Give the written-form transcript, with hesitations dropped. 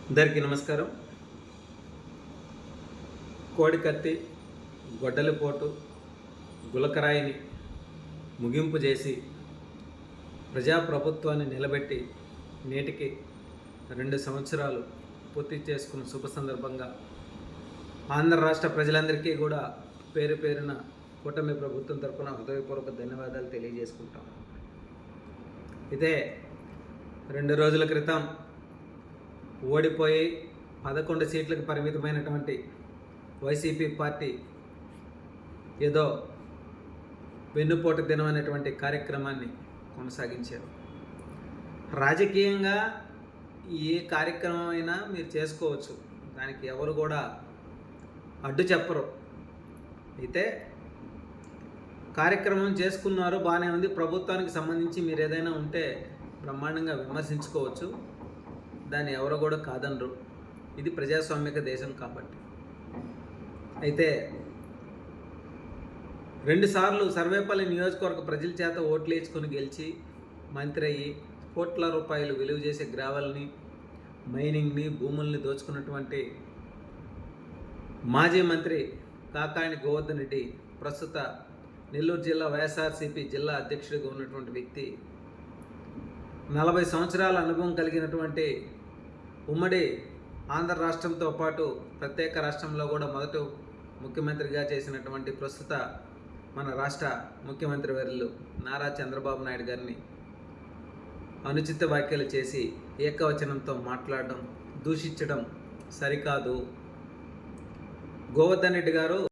అందరికీ నమస్కారం. కోడికత్తి, గొడ్డలిపోటు, గులకరాయిని ముగింపు చేసి ప్రజాప్రభుత్వాన్ని నిలబెట్టి నేటికి 2 సంవత్సరాలు పూర్తి చేసుకున్న శుభ సందర్భంగా ఆంధ్ర రాష్ట్ర ప్రజలందరికీ కూడా పేరు పేరున కూటమి ప్రభుత్వం తరఫున హృదయపూర్వక ధన్యవాదాలు తెలియజేసుకుంటాం. అయితే 2 రోజుల క్రితం ఓడిపోయి 11 సీట్లకు పరిమితమైనటువంటి వైసీపీ పార్టీ ఏదో వెన్నుపోటు దినం అనేటువంటి కార్యక్రమాన్ని కొనసాగించారు. రాజకీయంగా ఏ కార్యక్రమం అయినా మీరు చేసుకోవచ్చు, దానికి ఎవరు కూడా అడ్డు చెప్పరు. అయితే కార్యక్రమం చేసుకున్నారు, బాగానే ఉంది. ప్రభుత్వానికి సంబంధించి మీరు ఏదైనా ఉంటే బ్రహ్మాండంగా విమర్శించుకోవచ్చు, దాన్ని ఎవరు కూడా కాదనరు. ఇది ప్రజాస్వామిక దేశం కాబట్టి. అయితే 2 సార్లు సర్వేపల్లి నియోజకవర్గ ప్రజల చేత ఓట్లు వేసుకొని గెలిచి మంత్రి అయ్యి కోట్ల రూపాయలు విలువ చేసే గ్రావెల్ని, మైనింగ్ని, భూముల్ని దోచుకున్నటువంటి మాజీ మంత్రి కాకాని గోవర్ధన్ రెడ్డి ప్రస్తుత నెల్లూరు జిల్లా వైఎస్ఆర్సీపీ జిల్లా అధ్యక్షుడిగా ఉన్నటువంటి వ్యక్తి, 40 సంవత్సరాల అనుభవం కలిగినటువంటి ఉమ్మడి ఆంధ్ర రాష్ట్రంతో పాటు ప్రత్యేక రాష్ట్రంలో కూడా మొదటి ముఖ్యమంత్రిగా చేసినటువంటి ప్రస్తుత మన రాష్ట్ర ముఖ్యమంత్రి వర్యులు నారా చంద్రబాబు నాయుడు గారిని అనుచిత వ్యాఖ్యలు చేసి ఏకవచనంతో మాట్లాడడం, దూషించడం సరికాదు. గోవర్ధన్ రెడ్డి గారు